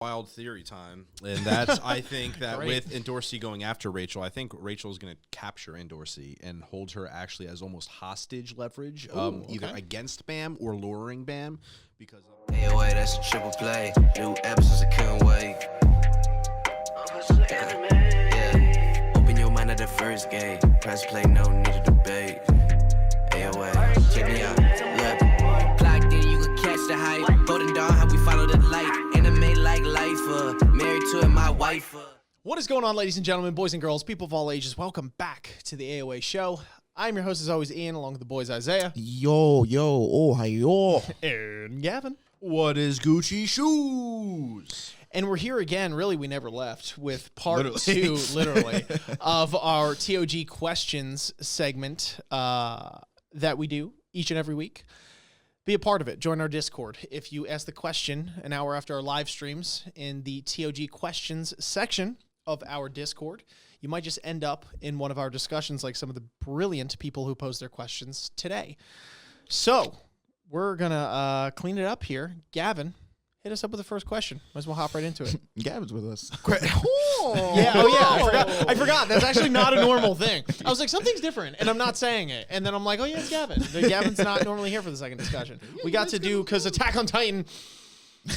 Wild theory time, and that's I think that with Endorsi going after Rachel, I think Rachel is going to capture Endorsi and hold her actually as almost hostage leverage, either against Bam or luring Bam, because. Hey, wait, that's a triple play. New episodes, I couldn't wait. Yeah, open your mind at the first gate. Press play, no need to debate. Hey, wait, check me out. Look, clocked in, you can catch the hype. Golden Dawn, how we follow the light. Like life, married to it, my wife. What is going on, ladies and gentlemen, boys and girls, people of all ages? Welcome back to the AOA show. I'm your host, as always, Ian, along with the boys Isaiah. Yo, oh, hi, yo. And Gavin. What is Gucci shoes? And we're here again, really, we never left, with part two, literally, of our TOG questions segment that we do each and every week. Be a part of it. Join our Discord. If you ask the question an hour after our live streams in the TOG questions section of our Discord, you might just end up in one of our discussions like some of the brilliant people who posed their questions today. So we're going to clean it up here. Gavin, hit us up with the first question. Might as well hop right into it. Gavin's with us. I forgot. That's actually not a normal thing. I was like, something's different, and I'm not saying it. And then I'm like, oh, yeah, it's Gavin. Gavin's not normally here for the second discussion. We got to do, because Attack on Titan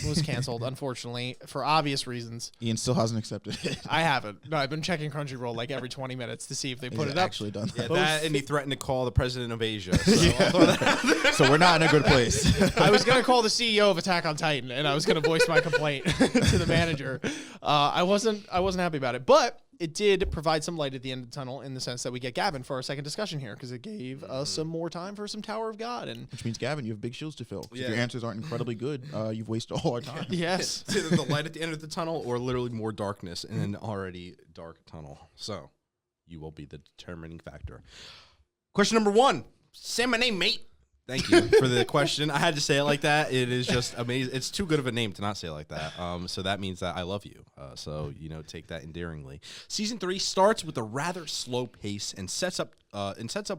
was canceled, unfortunately, for obvious reasons. Ian still hasn't accepted it. I haven't. No, I've been checking Crunchyroll like every 20 minutes to see if they put it up. Actually done that. Yeah, that, and he threatened to call the president of Asia. So, so we're not in a good place. I was going to call the CEO of Attack on Titan, and I was going to voice my complaint to the manager. I wasn't happy about it, but it did provide some light at the end of the tunnel in the sense that we get Gavin for our second discussion here because it gave us some more time for some Tower of God. Which means, Gavin, you have big shoes to fill. Yeah. If your answers aren't incredibly good, you've wasted all our time. Yes. It's either the light at the end of the tunnel or literally more darkness in an already dark tunnel. So you will be the determining factor. Question number 1. Say my name, mate. Thank you for the question. I had to say it like that. It is just amazing. It's too good of a name to not say it like that. So that means that I love you. So, take that endearingly. Season 3 starts with a rather slow pace and sets up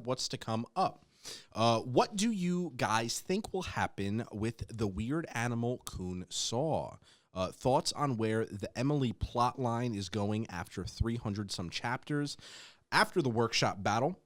what's to come up. What do you guys think will happen with the weird animal Kun saw? Thoughts on where the Emily plot line is going after 300 some chapters after the workshop battle?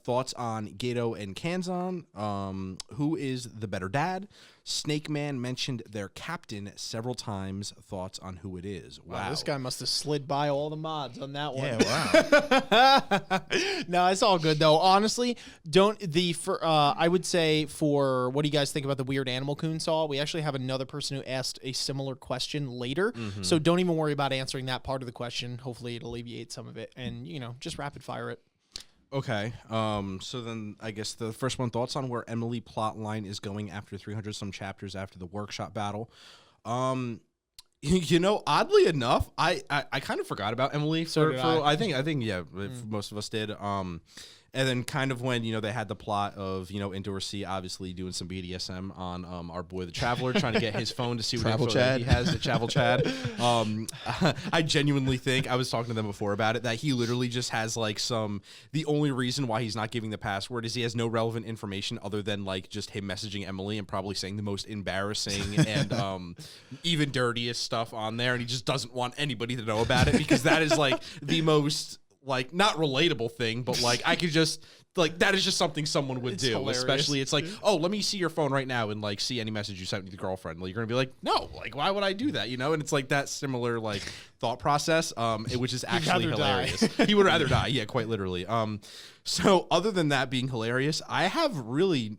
Thoughts on Gato and Kanzan? Who is the better dad? Snake Man mentioned their captain several times. Thoughts on who it is? Wow, this guy must have slid by all the mods on that one. Yeah, wow. No, it's all good though. Honestly, I would say for what do you guys think about the weird animal Kun saw? We actually have another person who asked a similar question later, so don't even worry about answering that part of the question. Hopefully, it alleviates some of it, and just rapid fire it. Okay, so then I guess the first one, thoughts on where Emily plot line is going after 300 some chapters after the workshop battle. Oddly enough, I kind of forgot about Emily. I think most of us did. And then kind of when, they had the plot of, Endorsi obviously doing some BDSM on our boy the Traveler, trying to get his phone to see what info that he has at Travel Chad. I genuinely think, I was talking to them before about it, that he literally just has the only reason why he's not giving the password is he has no relevant information other than just him messaging Emily and probably saying the most embarrassing and even dirtiest stuff on there. And he just doesn't want anybody to know about it because that is the most... not relatable thing, but I could just that is just something someone would do. Hilarious. Especially it's oh, let me see your phone right now and see any message you sent to the girlfriend. You're gonna be like, no, why would I do that? And it's that similar thought process, which is actually hilarious. He would rather die. Yeah, quite literally. So other than that being hilarious, I have really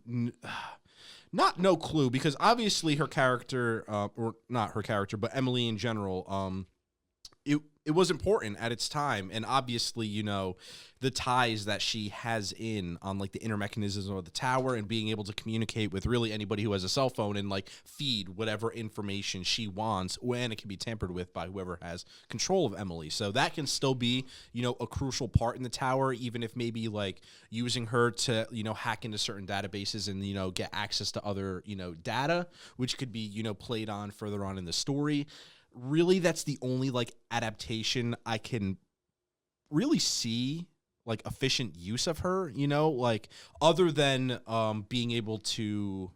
no clue because obviously her character, or not her character, but Emily in general, it was important at its time, and obviously, the ties that she has on the inner mechanisms of the tower and being able to communicate with really anybody who has a cell phone and feed whatever information she wants, when it can be tampered with by whoever has control of Emily. So that can still be, a crucial part in the tower, even if maybe using her to, hack into certain databases and, get access to other, data, which could be, played on further on in the story. Really, that's the only adaptation I can really see efficient use of her, other than being able to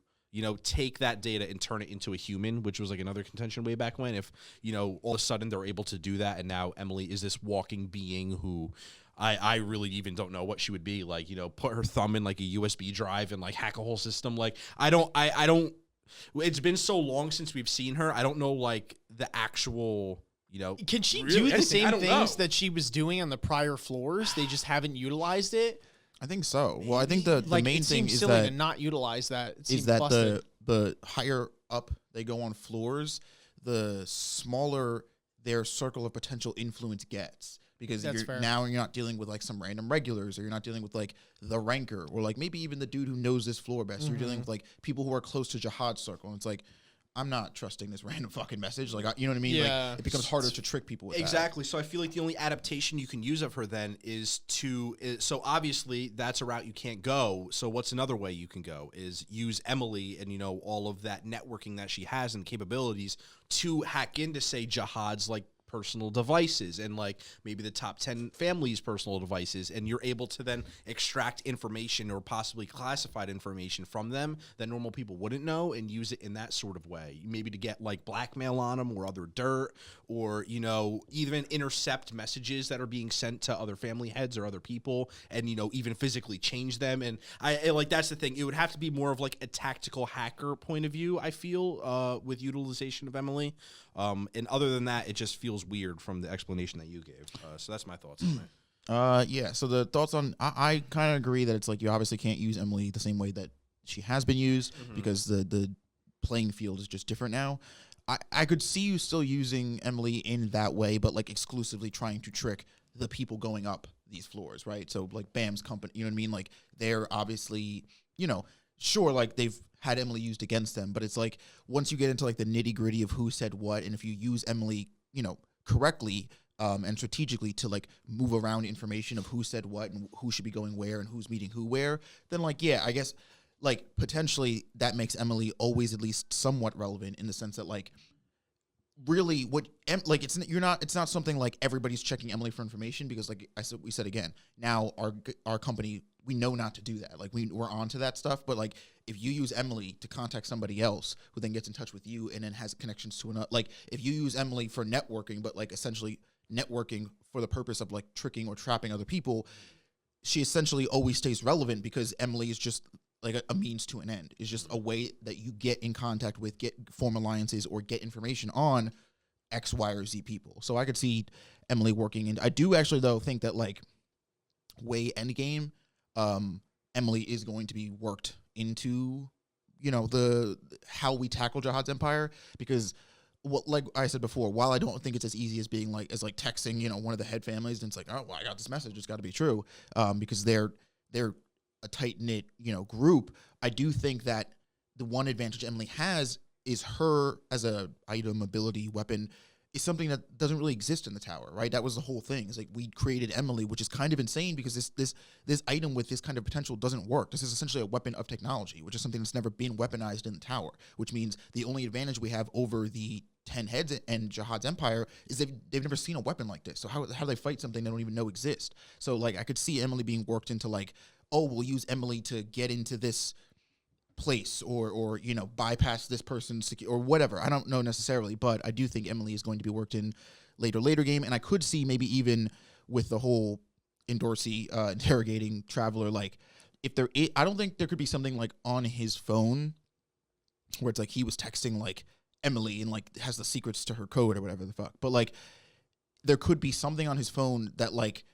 take that data and turn it into a human, which was like another contention way back when. If, all of a sudden they're able to do that, and now Emily is this walking being who I really even don't know what she would be. Like, put her thumb in like a USB drive and like hack a whole system. Like, I don't, it's been so long since we've seen her. I don't know, like, the actual, Can she really do the same things know. that she was doing on the prior floors? They just haven't utilized it. I think so. Well, I think the main thing is silly that to not utilize that. The higher up they go on floors, the smaller their circle of potential influence gets. Because now you're not dealing with like some random regulars, or you're not dealing with like the ranker, or like maybe even the dude who knows this floor best. You're dealing with like people who are close to Jahad's circle. And it's like, I'm not trusting this random fucking message. Like, you know what I mean? Yeah. Like, it becomes harder to trick people with exactly. So I feel like the only adaptation you can use of her then is so obviously that's a route you can't go. So what's another way you can go is use Emily and, all of that networking that she has and capabilities to hack into, say, Jahad's like personal devices and like maybe the top 10 families' personal devices, and you're able to then extract information or possibly classified information from them that normal people wouldn't know and use it in that sort of way, maybe to get like blackmail on them or other dirt, or even intercept messages that are being sent to other family heads or other people, and even physically change them. And I like, that's the thing, it would have to be more of like a tactical hacker point of view, I feel, with utilization of Emily. And other than that, it just feels weird from the explanation that you gave. So that's my thoughts on it. Yeah. So the thoughts on, I kind of agree that it's like you obviously can't use Emily the same way that she has been used, because the playing field is just different now. I could see you still using Emily in that way, but like exclusively trying to trick the people going up these floors, right? So like Bam's company, you know what I mean? Like they're obviously, sure, like they've had Emily used against them, but it's like once you get into like the nitty gritty of who said what, and if you use Emily, correctly and strategically to like move around information of who said what and who should be going where and who's meeting who where, then like, yeah, I guess like potentially that makes Emily always at least somewhat relevant, in the sense that like really what like it's not something like everybody's checking Emily for information, because like we said again, now our company, we know not to do that. Like we're onto that stuff. But like if you use Emily to contact somebody else who then gets in touch with you and then has connections to another, like if you use Emily for networking, but like essentially networking for the purpose of like tricking or trapping other people, she essentially always stays relevant, because Emily is just like a means to an end. It's just a way that you get in contact with, form alliances, or get information on X, Y, or Z people. So I could see Emily working. And I do actually, though, think that like way endgame, Emily is going to be worked into, the how we tackle Jahad's empire, because like I said before, while I don't think it's as easy as being like texting, one of the head families, and it's like, oh, well, I got this message, it's got to be true, because they're a tight-knit, group. I do think that the one advantage Emily has is her as a item, ability, weapon, is something that doesn't really exist in the tower, right? That was the whole thing. It's like we created Emily, which is kind of insane, because this item with this kind of potential doesn't work. This is essentially a weapon of technology, which is something that's never been weaponized in the tower, which means the only advantage we have over the 10 heads and Jahad's empire is they've never seen a weapon like this. So how do they fight something they don't even know exists? So like I could see Emily being worked into like, oh, we'll use Emily to get into this place, or bypass this person's or whatever. I don't know necessarily, but I do think Emily is going to be worked in later game. And I could see maybe even with the whole Endorsi interrogating Traveler, like if I don't think there could be something like on his phone where it's like he was texting like Emily and like has the secrets to her code or whatever the fuck. But like there could be something on his phone that like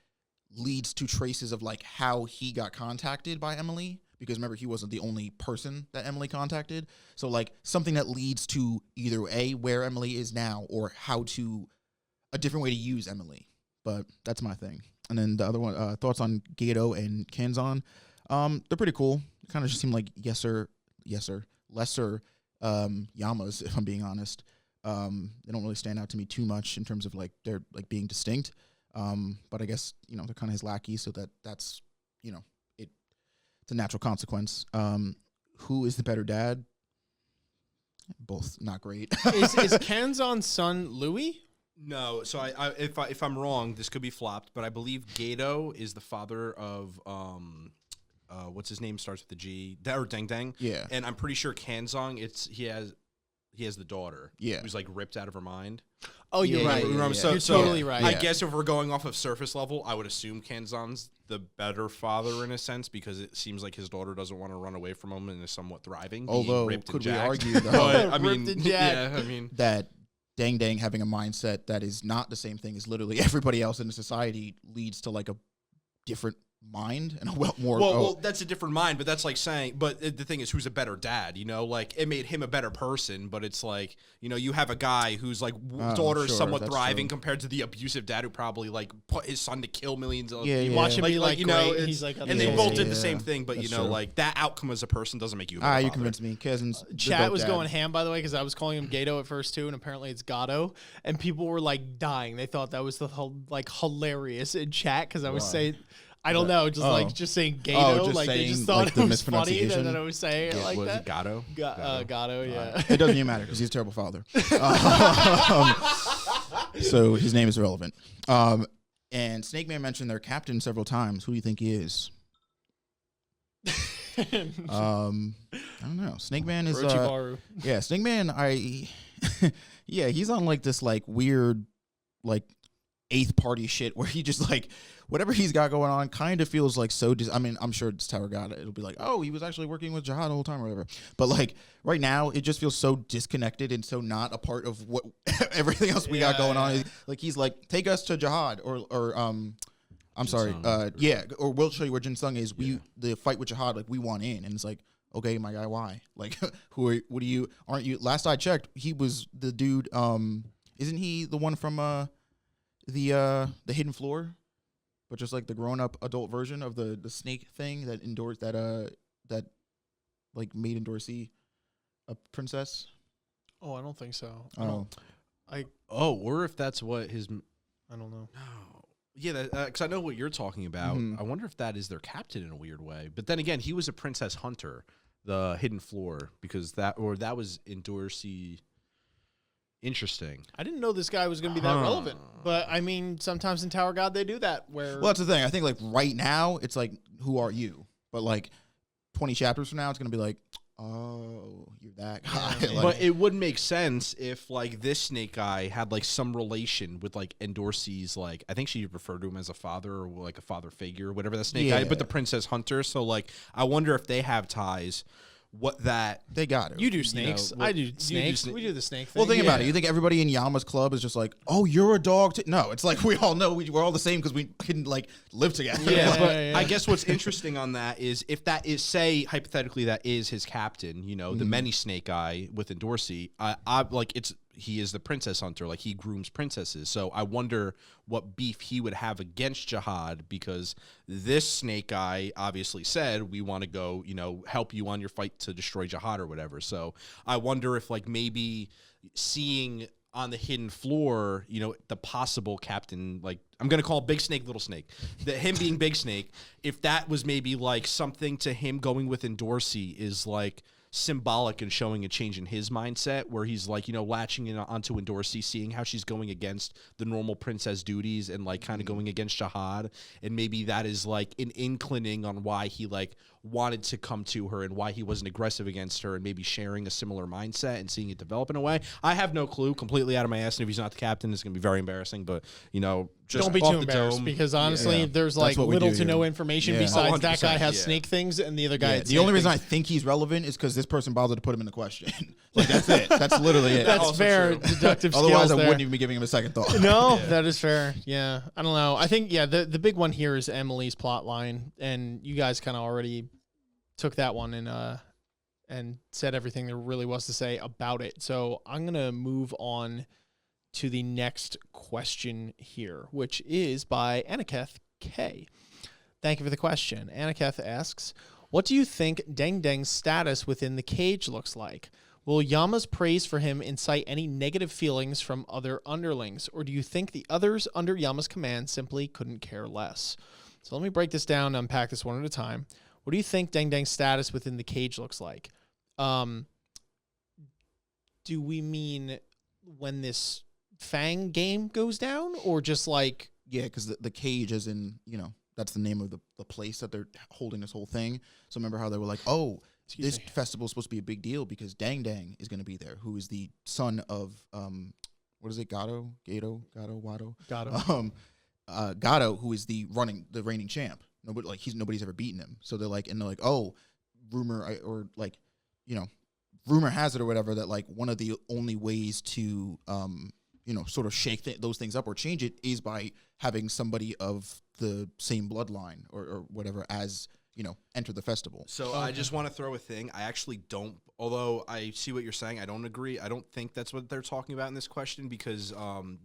leads to traces of like how he got contacted by Emily, because remember, he wasn't the only person that Emily contacted. So like something that leads to either where Emily is now, or a different way to use Emily. But that's my thing. And then the other one, thoughts on Gato and Kanzon. They're pretty cool. Kind of just seem like lesser Yamas, if I'm being honest. They don't really stand out to me too much in terms of like they're like being distinct. But I guess, they're kind of his lackeys, so that's, it's a natural consequence. Who is the better dad? Both not great. Is Kanzon's son Louis? No, so if I'm wrong, this could be flopped, but I believe Gato is the father of what's his name starts with the G, or Deng. Yeah. And I'm pretty sure Kanzong, he has the daughter. Yeah. Who's like ripped out of her mind. Oh, you're right. Remember, You're totally right. I guess if we're going off of surface level, I would assume Kanzon's the better father in a sense because it seems like his daughter doesn't want to run away from him and is somewhat thriving. Although, ripped could and we jacked. argue, though, But, I Ripped mean, and jacked. yeah, I mean, that Deng having a mindset that is not the same thing as literally everybody else in the society leads to like a different mind and a well, that's a different mind, but that's like saying, but the thing is, who's a better dad? Like it made him a better person, but it's like, you have a guy whose like daughter is somewhat thriving compared to the abusive dad who probably like put his son to kill millions of people. Watch him be like he's like, and they both did the same thing, but like that outcome as a person doesn't make you a better father. You convinced me. Cousins. Chat was going ham, by the way, because I was calling him Gato at first too, and apparently it's Gato, and people were like dying. They thought that was the whole like hilarious in chat because I was saying. I don't know, just saying Gato, like they just thought it was funny that I was saying it like was that. It Gato? Gato, yeah. It doesn't even matter because he's a terrible father. So his name is irrelevant. And Snake Man mentioned their captain several times. Who do you think he is? I don't know. Snake Man is yeah, Snake Man, yeah, he's on like this like weird like eighth party shit where he just like whatever he's got going on kind of feels like so I mean, I'm sure it's Tower God. It'll be like, oh, he was actually working with Jahad the whole time or whatever. But like right now, it just feels so disconnected and so not a part of what everything else we got going on. Like he's like, take us to Jahad or I'm sorry, or we'll show you where Jin Sung is. The fight with Jahad, like we want in, and it's like, okay, my guy, why? Like, what do you? Aren't you? Last I checked, he was the dude. Isn't he the one from the Hidden Floor, but just like the grown up adult version of the snake thing that that like made Endorsi a princess? Oh, I don't think so. Or if that's what his. I don't know. No. Yeah, because I know what you're talking about. I wonder if that is their captain in a weird way. But then again, he was a princess hunter, the Hidden Floor, because that was Endorsi. Interesting. I didn't know this guy was going to be that relevant. But, I mean, sometimes in Tower God, they do that. Well, that's the thing. I think, like, right now, it's like, who are you? But, like, 20 chapters from now, it's going to be like, oh, you're that guy. Like, but it would make sense if, like, this snake guy had, like, some relation with, like, Endorsi's, like, I think she referred to him as a father or, like, a father figure, whatever that snake guy, but the princess hunter. So, like, I wonder if they have ties. They got it. You do snakes. I do snakes. We do the snake thing. Well, think about it. You think everybody in Yama's club is just like, oh, you're a dog too? No, it's like we all know we're all the same because we couldn't like live together. Yeah, I guess what's interesting on that is if that is, say, hypothetically, that is his captain, the many snake guy with Endorsi, he is the princess hunter, like he grooms princesses. So I wonder what beef he would have against Jahad because this snake guy obviously said, we want to go, help you on your fight to destroy Jahad or whatever. So I wonder if like maybe seeing on the Hidden Floor, the possible captain, like I'm going to call Big Snake, Little Snake, him being Big Snake, if that was maybe like something to him going with Endorsi is like, symbolic and showing a change in his mindset where he's like, latching in onto Endorsi, seeing how she's going against the normal princess duties and like kind of going against Jahad. And maybe that is like an inclining on why he like wanted to come to her and why he wasn't aggressive against her and maybe sharing a similar mindset and seeing it develop in a way. I have no clue, completely out of my ass. And if he's not the captain, it's going to be very embarrassing, but just don't be too embarrassed because honestly, there's like little to no information besides that guy has snake things and the other guy. The only reason I think he's relevant is because this person bothered to put him in the question. Like that's it. That's literally it. That's fair. Deductive skills. Otherwise, I wouldn't even be giving him a second thought. No, that is fair. Yeah, I don't know. I think the big one here is Emily's plot line, and you guys kind of already took that one and said everything there really was to say about it. So I'm gonna move on to the next question here, which is by Anaketh K. Thank you for the question. Anaketh asks, what do you think Deng Deng's status within the cage looks like? Will Yama's praise for him incite any negative feelings from other underlings, or do you think the others under Yama's command simply couldn't care less? So let me break this down and unpack this one at a time. What do you think Deng Deng's status within the cage looks like? Do we mean when this Fang game goes down, or just like because the cage, as in That's the name of the place that they're holding this whole thing. So remember how they were like, oh, this festival is supposed to be a big deal because Deng is going to be there, who is the son of what is it, Gato, who is the reigning champ. Nobody's ever beaten him. So they're like, oh, rumor has it or whatever that like one of the only ways to sort of shake those things up or change it is by having somebody of the same bloodline or whatever as enter the festival. So I just want to throw a thing. I actually don't, although I see what you're saying, I don't agree. I don't think that's what they're talking about in this question because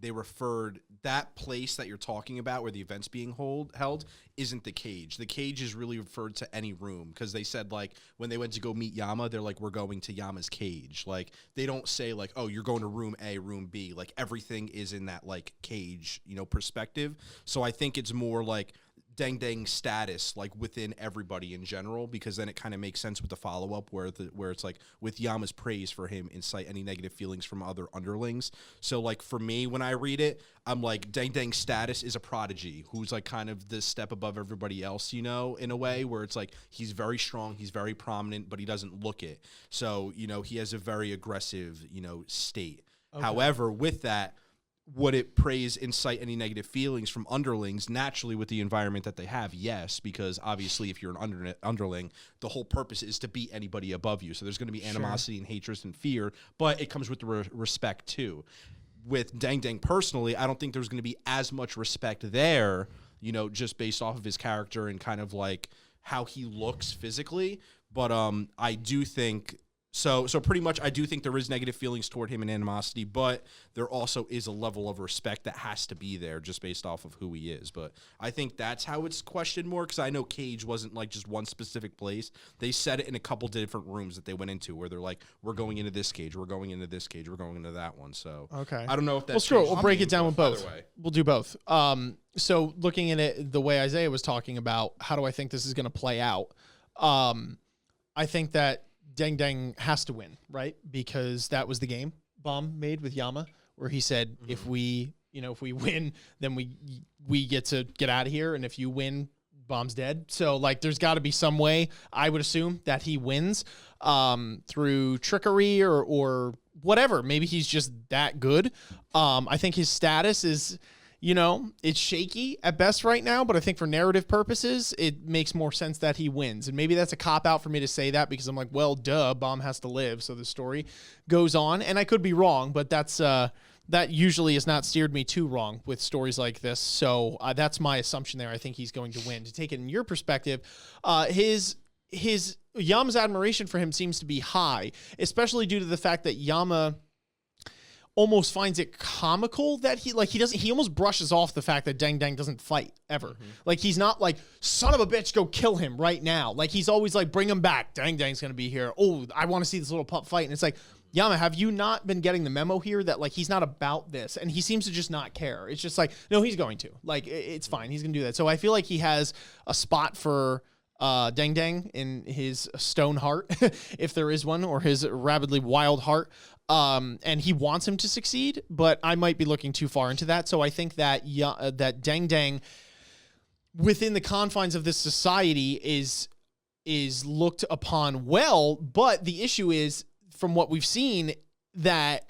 they referred that place that you're talking about where the event's being held isn't the cage. The cage is really referred to any room because they said like when they went to go meet Yama, they're like, we're going to Yama's cage. Like they don't say like, oh, you're going to room A, room B. Like everything is in that like cage, perspective. So I think it's more like Deng status like within everybody in general, because then it kind of makes sense with the follow-up where it's like with Yama's praise for him incite any negative feelings from other underlings. So like for me when I read it, I'm like Deng status is a prodigy who's like kind of the step above everybody else, in a way where it's like he's very strong, he's very prominent, but he doesn't look it. So he has a very aggressive state. Okay. However, with that, would it incite any negative feelings from underlings naturally with the environment that they have? Yes, because obviously if you're an underling, the whole purpose is to beat anybody above you. So there's going to be animosity and hatred and fear, but it comes with the respect too. With Deng personally, I don't think there's going to be as much respect there, just based off of his character and kind of like how he looks physically. But I do think... So pretty much I do think there is negative feelings toward him and animosity, but there also is a level of respect that has to be there just based off of who he is. But I think that's how it's questioned more because I know Cage wasn't like just one specific place. They said it in a couple different rooms that they went into where they're like, we're going into this cage, we're going into this cage, we're going into that one. So okay. I don't know if that's... Well, we'll break it down with both. We'll do both. So looking at it the way Isaiah was talking about, how do I think this is going to play out? I think that Deng has to win, right? Because that was the game Bam made with Yama, where he said, if we win, then we get to get out of here, and if you win, Bam's dead. So like, there's got to be some way, I would assume, that he wins through trickery or whatever. Maybe he's just that good. I think his status is... it's shaky at best right now, but I think for narrative purposes, it makes more sense that he wins. And maybe that's a cop-out for me to say that because I'm like, well, duh, Bam has to live, so the story goes on. And I could be wrong, but that's that usually has not steered me too wrong with stories like this. So that's my assumption there. I think he's going to win. To take it in your perspective, his Yama's admiration for him seems to be high, especially due to the fact that Yama almost finds it comical that he almost brushes off the fact that Deng doesn't fight ever. Like he's not like, son of a bitch, go kill him right now. Like he's always like, bring him back. Deng's going to be here. Oh, I want to see this little pup fight. And it's like, Yama, have you not been getting the memo here that like he's not about this? And he seems to just not care. It's just like, no, he's going to. Like it's fine. He's going to do that. So I feel like he has a spot for Deng in his stone heart, if there is one, or his rabidly wild heart. And he wants him to succeed, but I might be looking too far into that. So I think that that Deng within the confines of this society is looked upon well, but the issue is, from what we've seen, that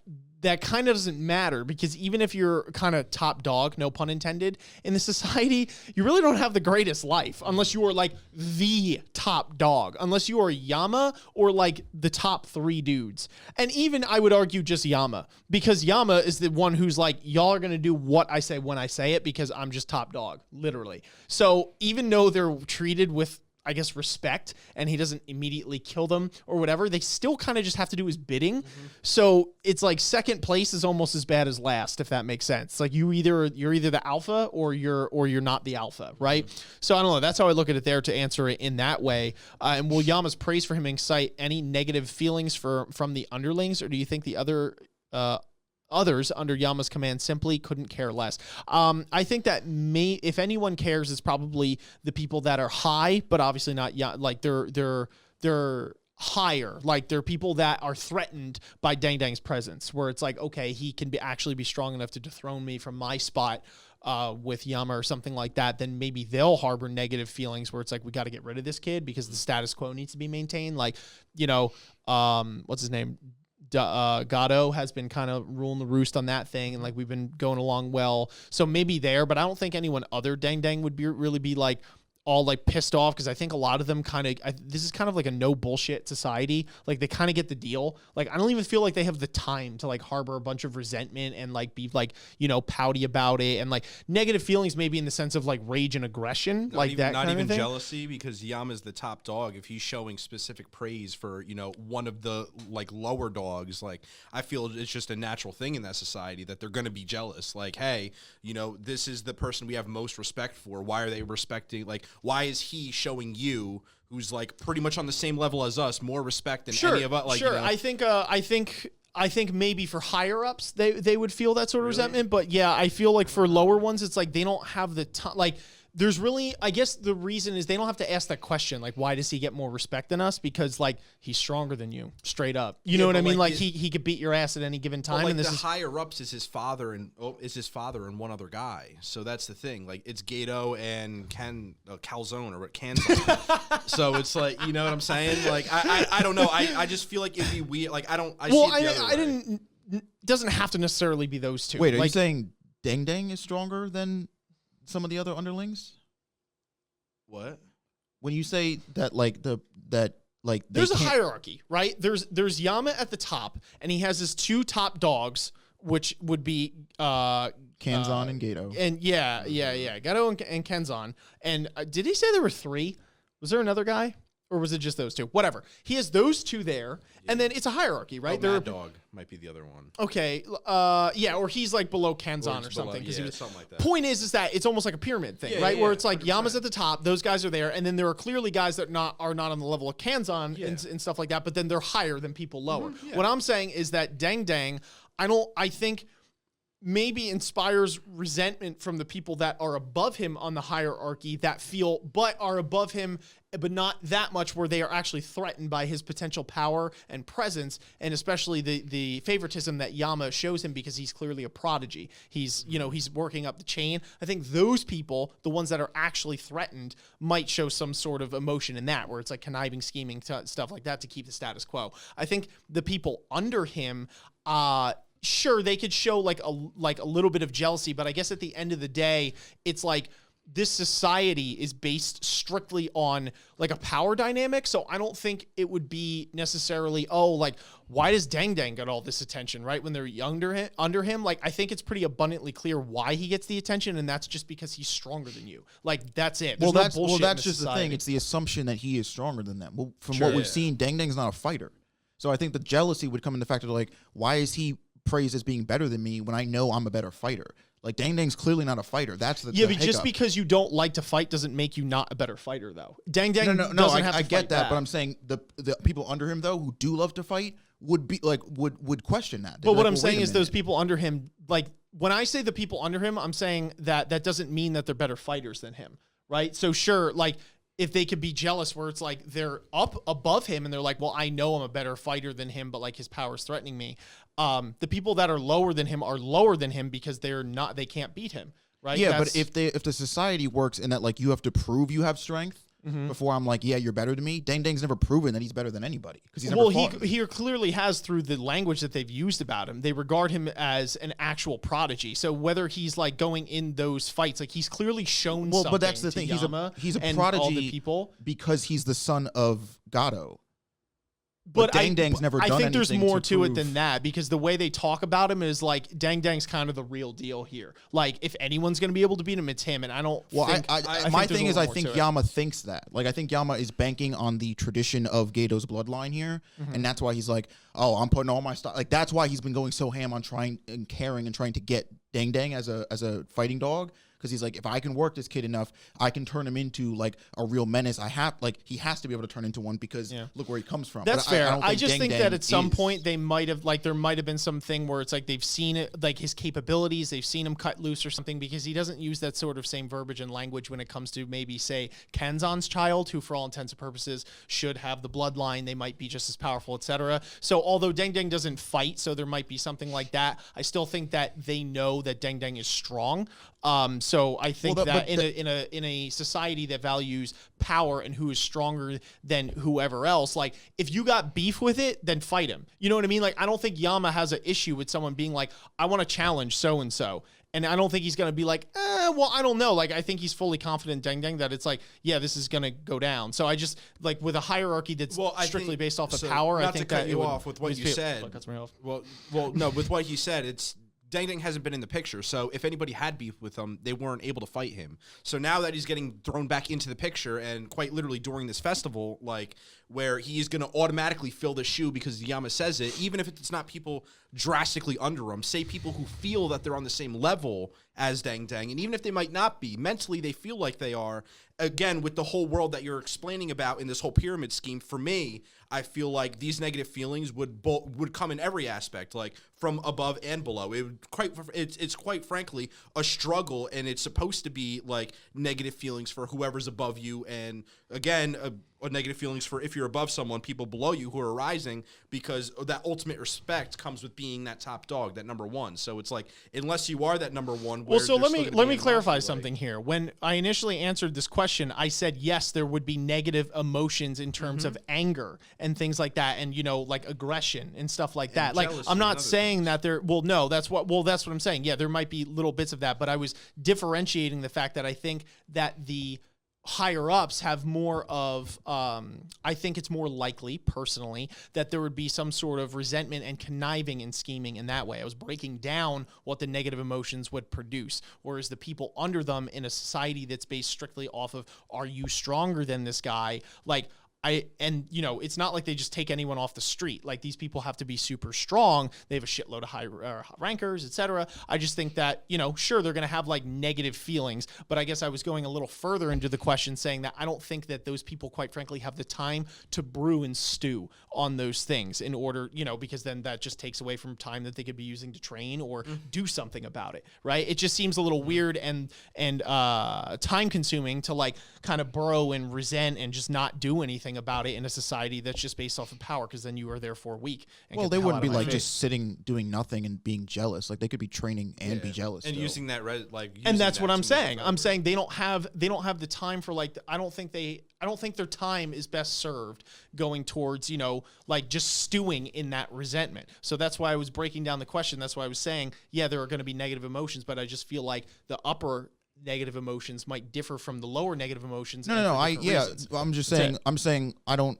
kind of doesn't matter, because even if you're kind of top dog, no pun intended, in the society, you really don't have the greatest life unless you are like the top dog, unless you are Yama or like the top 3 dudes. And even I would argue just Yama, because Yama is the one who's like, y'all are going to do what I say when I say it because I'm just top dog, literally. So even though they're treated with, I guess, respect, and he doesn't immediately kill them or whatever, they still kind of just have to do his bidding. So it's like second place is almost as bad as last, if that makes sense. Like you're either the alpha or you're not the alpha, right? So I don't know. That's how I look at it there, to answer it in that way. And will Yama's praise for him incite any negative feelings from the underlings, or do you think the others under Yama's command simply couldn't care less? I think that if anyone cares, it's probably the people that are high, but obviously not like they're higher. Like there are people that are threatened by Deng Deng's presence, where it's like, okay, he can actually be strong enough to dethrone me from my spot with Yama or something like that. Then maybe they'll harbor negative feelings where it's like, we got to get rid of this kid because the status quo needs to be maintained. Like, what's his name? Gato has been kind of ruling the roost on that thing, and like we've been going along well. So maybe there, but I don't think anyone other Deng would really be like all like pissed off, because I think a lot of them this is kind of like a no bullshit society. Like they kind of get the deal. Like I don't even feel like they have the time to like harbor a bunch of resentment and like be like, pouty about it and like negative feelings, maybe in the sense of like rage and aggression, not even jealousy, because Yama's the top dog. If he's showing specific praise for, one of the like lower dogs, like I feel it's just a natural thing in that society that they're going to be jealous. Like, hey, this is the person we have most respect for. Why are they respecting, like, why is he showing you, who's like pretty much on the same level as us, more respect than any of us? Like, sure. I think maybe for higher ups they would feel that sort of resentment, but yeah, I feel like for lower ones it's like they don't have the time. Like there's really, I guess the reason is they don't have to ask that question, like why does he get more respect than us? Because like he's stronger than you, straight up. You know what I mean? Like he could beat your ass at any given time. Like and this the higher ups is his father and one other guy. So that's the thing. Like it's Gato and Calzone or Canzone. So it's like, you know what I'm saying? Like I don't know. I just feel like it'd be weird. Like doesn't have to necessarily be those two. Wait, are you saying Deng is stronger than some of the other underlings? What? When you say that, there's a hierarchy, right? There's Yama at the top, and he has his two top dogs, which would be Kanzon and Gato. And yeah, Gato and Kenzan. And did he say there were three? Was there another guy? Or was it just those two? Whatever. He has those two there, and then it's a hierarchy, right? Mad Dog might be the other one. Okay, or he's like below Kenzan or something. Something like that. Point is that it's almost like a pyramid thing, right? Where it's like 100%. Yama's at the top, those guys are there, and then there are clearly guys that are not on the level of Kenzan and stuff like that, but then they're higher than people lower. Mm-hmm, yeah. What I'm saying is that Deng, I think maybe inspires resentment from the people that are above him on the hierarchy but are above him, but not that much where they are actually threatened by his potential power and presence, and especially the favoritism that Yama shows him because he's clearly a prodigy. He's working up the chain. I think those people, the ones that are actually threatened, might show some sort of emotion in that, where it's like conniving, scheming, stuff like that to keep the status quo. I think the people under him, sure, they could show like a little bit of jealousy, but I guess at the end of the day, it's like this society is based strictly on like a power dynamic. So I don't think it would be necessarily, why does Deng get all this attention, right? When they're under him, like I think it's pretty abundantly clear why he gets the attention, and that's just because he's stronger than you. Like that's it. That's just the thing. It's the assumption that he is stronger than them. Well, from what we've seen, Deng's not a fighter. So I think the jealousy would come in the fact of like, why is he praised as being better than me when I know I'm a better fighter? Like Deng's clearly not a fighter. That's the but just because you don't like to fight doesn't make you not a better fighter, though. Deng no. I get that, but I'm saying the people under him though who do love to fight would be like would question that. But what I'm saying is those people under him, like when I say the people under him, I'm saying that doesn't mean that they're better fighters than him, right? So sure, like if they could be jealous where it's like they're up above him and they're like, well, I know I'm a better fighter than him, but like his power is threatening me. The people that are lower than him are lower than him because they can't beat him, right? Yeah, but if the society works in that like you have to prove you have strength before I'm like, yeah, you're better than me. Deng's never proven that he's better than anybody because he's never fought me. He clearly has through the language that they've used about him. They regard him as an actual prodigy. So whether he's like going in those fights, like he's clearly shown something. But that's the thing. He's a prodigy all the people because he's the son of Gato. But Deng's never done anything. I think there's more to it than that, because the way they talk about him is like Deng's kind of the real deal here. Like if anyone's going to be able to beat him, it's him. And I don't. Well, my thing is, I think Yama thinks that. Like I think Yama is banking on the tradition of Gato's bloodline here, and that's why he's like, oh, I'm putting all my stuff. Like that's why he's been going so ham on trying and caring and trying to get Deng as a fighting dog. because he's like, if I can work this kid enough, I can turn him into like a real menace. He has to be able to turn into one because look where he comes from. That's fair. I just think that at some point is. they might have, like, there might have been something where it's like they've seen it, like his capabilities, they've seen him cut loose or something, because he doesn't use that sort of same verbiage and language when it comes to maybe, say, Kenzan's child, who for all intents and purposes should have the bloodline. They might be just as powerful, etc. So although Deng doesn't fight, so there might be something like that, I still think that they know that Deng is strong. So I think in a society that values power and who is stronger than whoever else, like if you got beef with it, then fight him. You know what I mean? Like I don't think Yama has an issue with someone being like, I want to challenge so and so. And I don't think he's going to be like, well, I don't know. Like, I think he's fully confident, Deng, that it's like, yeah, this is going to go down. So I just, like, with a hierarchy that's strictly based off of power, I think that you off with what you said. Well, no, with what you said, it's Deng hasn't been in the picture. So if anybody had beef with him, they weren't able to fight him. So now that he's getting thrown back into the picture, and quite literally during this festival, like where he's going to automatically fill the shoe because Yama says it, even if it's not people drastically under him, say people who feel that they're on the same level as Deng, and even if they might not be, mentally they feel like they are. Again, with the whole world that you're explaining about in this whole pyramid scheme, for me, I feel like these negative feelings would come in every aspect, like from above and below. It's quite frankly a struggle, and it's supposed to be like negative feelings for whoever's above you, and again, negative feelings for if you're above someone, people below you who are rising, because that ultimate respect comes with being that top dog, that number one. So it's like, unless you are that number one. Well, so let me clarify something here. When I initially answered this question, I said yes, there would be negative emotions in terms of anger and things like that, and like aggression and stuff like that. Like I'm not saying that there. Well, no, that's what I'm saying. Yeah, there might be little bits of that, but I was differentiating the fact that I think that the higher ups have more of, I think it's more likely, personally, that there would be some sort of resentment and conniving and scheming in that way. I was breaking down what the negative emotions would produce, whereas the people under them in a society that's based strictly off of, are you stronger than this guy? Like, it's not like they just take anyone off the street. Like, these people have to be super strong. They have a shitload of high rankers, etc. I just think that, sure, they're going to have like negative feelings, but I guess I was going a little further into the question, saying that I don't think that those people, quite frankly, have the time to brew and stew on those things in order, because then that just takes away from time that they could be using to train or do something about it, right? It just seems a little weird and time consuming to like kind of burrow and resent and just not do anything about it in a society that's just based off of power, because then you are therefore weak. Well, they wouldn't be like just sitting doing nothing and being jealous. Like they could be training and be jealous and still. using that and that's what I'm saying. I'm saying they don't have the time for like, I don't think their time is best served going towards, like just stewing in that resentment. So that's why I was breaking down the question. That's why I was saying, yeah, there are going to be negative emotions, but I just feel like the upper negative emotions might differ from the lower negative emotions. I'm just saying, I don't,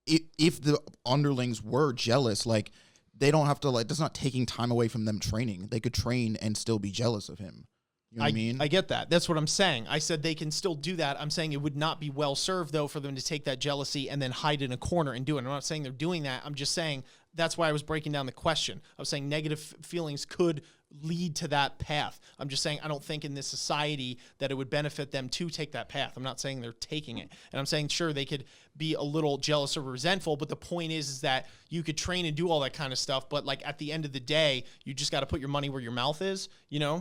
if the underlings were jealous, like they don't have to, like, that's not taking time away from them training. They could train and still be jealous of him. You know what I mean? I get that. That's what I'm saying. I said they can still do that. I'm saying it would not be well served, though, for them to take that jealousy and then hide in a corner and do it. I'm not saying they're doing that. I'm just saying that's why I was breaking down the question. I was saying negative feelings could lead to that path. I'm just saying I don't think in this society that it would benefit them to take that path. I'm not saying they're taking it. And I'm saying, sure, they could be a little jealous or resentful, but the point is that you could train and do all that kind of stuff, but like at the end of the day, you just got to put your money where your mouth is,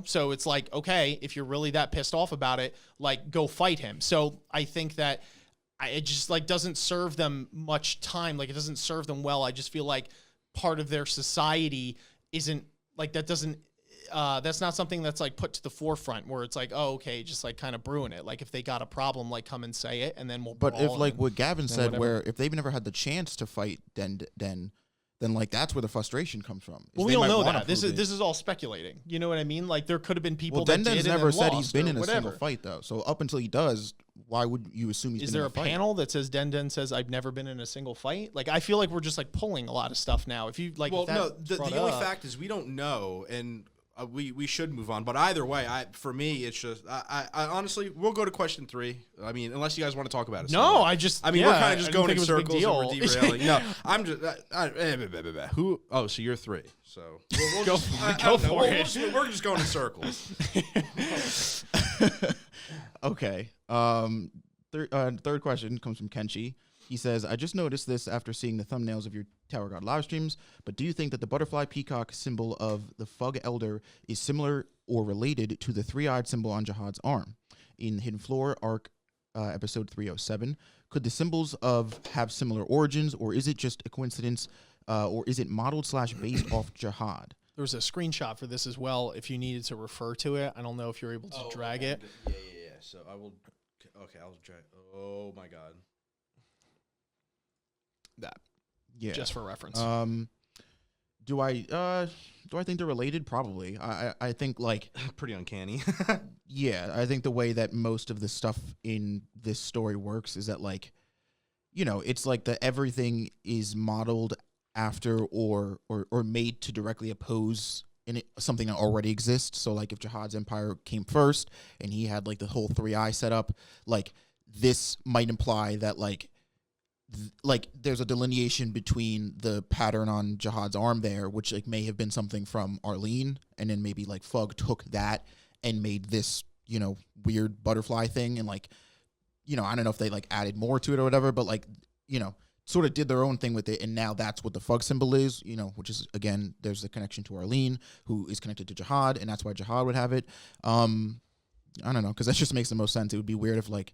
So it's like, okay, if you're really that pissed off about it, like go fight him. So I think that it just like doesn't serve them much time. Like it doesn't serve them well. I just feel like part of their society isn't like, that doesn't, that's not something that's like put to the forefront where it's like, oh, okay, just like kind of brewing it. Like if they got a problem, like come and say it, and then we'll. But if like what Gavin said, where if they've never had the chance to fight Den, then like that's where the frustration comes from. Well, we don't know that. This is all speculating. You know what I mean? Like there could have been people. Well, that Den's did never said he's been in a whatever. single fight though. So up until he does, why would you assume he's? Is been there in a fight? panel that says Den says I've never been in a single fight? Like I feel like we're just like pulling a lot of stuff now. If you like, well, no, the only fact is we don't know, and we should move on. But either way, for me, it's just I honestly, we'll go to question 3. I mean, unless you guys want to talk about it. No, we're kind of just going in circles and we're derailing. No, I'm just who? Oh, so you're 3. So we'll go for it. We're just going in circles. Okay. Third question comes from Kenshi. He says, I just noticed this after seeing the thumbnails of your Tower God live streams, but do you think that the butterfly peacock symbol of the Fug Elder is similar or related to the three-eyed symbol on Jahad's arm? In Hidden Floor arc episode 307, could the symbols have similar origins, or is it just a coincidence, or is it modeled / based off Jahad? There was a screenshot for this as well if you needed to refer to it. I don't know if you're able to drag it. Yeah. So I will. Okay, I'll drag. Oh my god. That. Yeah. Just for reference. Do I think they're related? Probably. I think like pretty uncanny. Yeah, I think the way that most of the stuff in this story works is that like, you know, it's like that everything is modeled after or made to directly oppose something that already exists. So like if Jahad's empire came first and he had like the whole 3-eye setup, like this might imply that like there's a delineation between the pattern on Jahad's arm there, which like may have been something from Arlene, and then maybe like Fug took that and made this, you know, weird butterfly thing, and like, you know, I don't know if they like added more to it or whatever, but like, you know, sort of did their own thing with it, and now that's what the Fug symbol is, you know, which is, again, there's the connection to Arlene, who is connected to Jahad, and that's why Jahad would have it. I don't know, because that just makes the most sense. It would be weird if like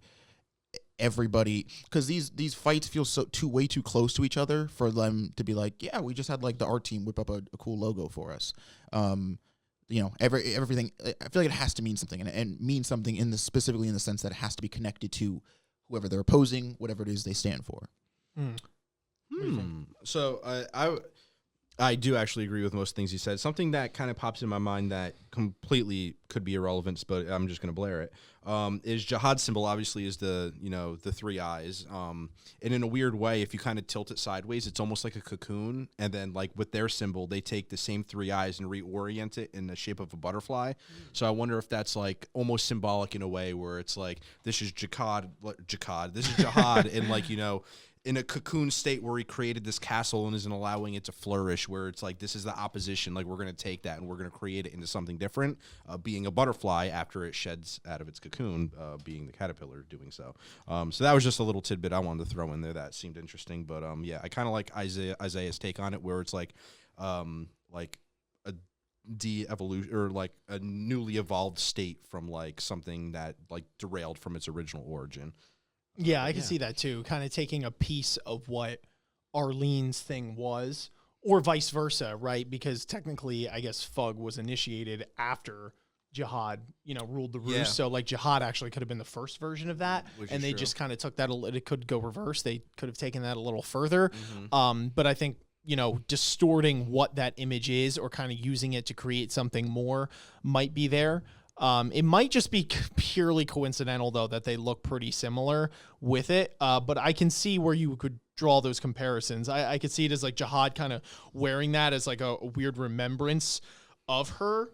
everybody, because these fights feel way too close to each other for them to be like, yeah, we just had like the art team whip up a cool logo for us. You know, everything. I feel like it has to mean something, and mean something specifically in the sense that it has to be connected to whoever they're opposing, whatever it is they stand for. So I do actually agree with most things you said. Something that kind of pops in my mind that completely could be irrelevant, but I'm just going to blare it, is Jahad's symbol obviously is the 3 eyes. And in a weird way, if you kind of tilt it sideways, it's almost like a cocoon. And then like with their symbol, they take the same 3 eyes and reorient it in the shape of a butterfly. So I wonder if that's like almost symbolic in a way where it's like, this is Jahad, this is Jahad, and like, you know, in a cocoon state where he created this castle and isn't allowing it to flourish, where it's like, this is the opposition, like we're going to take that and we're going to create it into something different, being a butterfly after it sheds out of its cocoon, being the caterpillar doing so. So that was just a little tidbit I wanted to throw in there that seemed interesting. But yeah, I kind of like Isaiah's take on it, where it's like a de-evolution, or like a newly evolved state from like something that like derailed from its original origin. Yeah, I can see that too. Kind of taking a piece of what Arlene's thing was, or vice versa, right? Because technically, I guess Fug was initiated after Jahad, you know, ruled the roost. Yeah. So like Jahad actually could have been the first version of that, Which and is they true. just kind of took that. It could go reverse. They could have taken that a little further. But I think, you know, distorting what that image is, or kind of using it to create something more, might be there. It might just be purely coincidental, though, that they look pretty similar with it. But I can see where you could draw those comparisons. I could see it as like Jahad kind of wearing that as like a weird remembrance of her,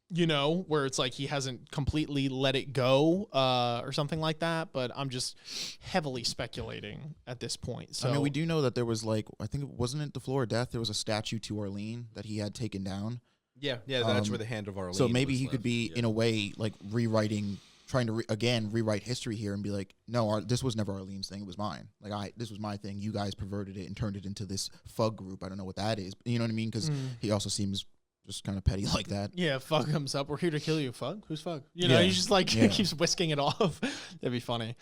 you know, where it's like he hasn't completely let it go or something like that. But I'm just heavily speculating at this point. So I mean, we do know that there was like, I think, wasn't it the Floor of Death? There was a statue to Arlene that he had taken down. Yeah, that's where the hand of Arlene. So maybe was he left. could be, in a way, like trying to rewrite history here and be like, no, this was never Arlene's thing. It was mine. Like this was my thing. You guys perverted it and turned it into this Fug group. I don't know what that is. You know what I mean? Because he also seems just kind of petty like that. yeah, Fug comes up. We're here to kill you, Fug. Who's Fug? You know, Yeah. he just like Yeah. keeps whisking it off. That'd be funny.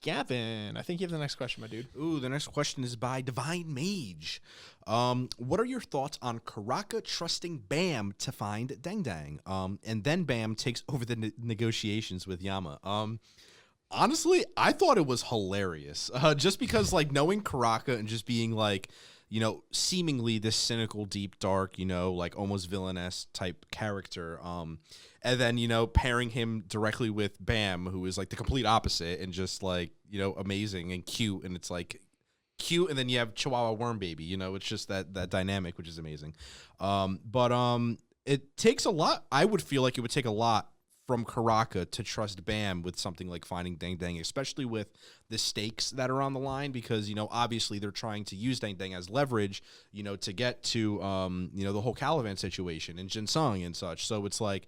Gavin, I think you have the next question, my dude. Ooh, the next question is by Divine Mage. What are your thoughts on Karaka trusting Bam to find Deng? And then Bam takes over the negotiations with Yama. Honestly, I thought it was hilarious. Just because, like, knowing Karaka and just being like, you know, seemingly this cynical, deep, dark, you know, like almost villainous type character. And then, you know, pairing him directly with Bam, who is like the complete opposite and just like, you know, amazing and cute. And it's like cute. And then you have Chihuahua Worm Baby, you know, it's just that dynamic, which is amazing. But it takes a lot. I would feel like it would take a lot from Karaka to trust Bam with something like finding Deng, especially with the stakes that are on the line, because, you know, obviously they're trying to use Deng as leverage, you know, to get to, you know, the whole Caliban situation and Jinsung and such. So it's like,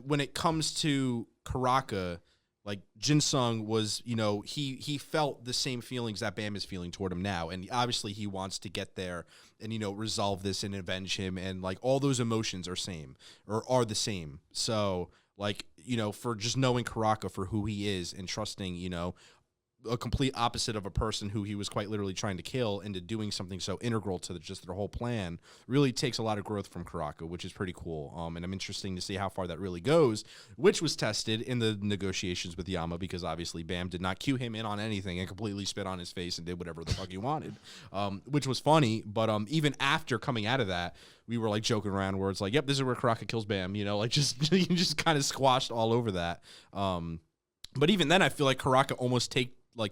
when it comes to Karaka, like Jin-sung was, you know, he felt the same feelings that Bam is feeling toward him now, and obviously he wants to get there and, you know, resolve this and avenge him, and like all those emotions are the same. So like, you know, for just knowing Karaka for who he is and trusting, you know, a complete opposite of a person who he was quite literally trying to kill into doing something so integral to just their whole plan really takes a lot of growth from Karaka, which is pretty cool. And I'm interesting to see how far that really goes, which was tested in the negotiations with Yama, because obviously Bam did not cue him in on anything and completely spit on his face and did whatever the fuck he wanted, which was funny. But even after coming out of that, we were like joking around where it's like, yep, this is where Karaka kills Bam, you know, like just you just kind of squashed all over that. But even then, I feel like Karaka almost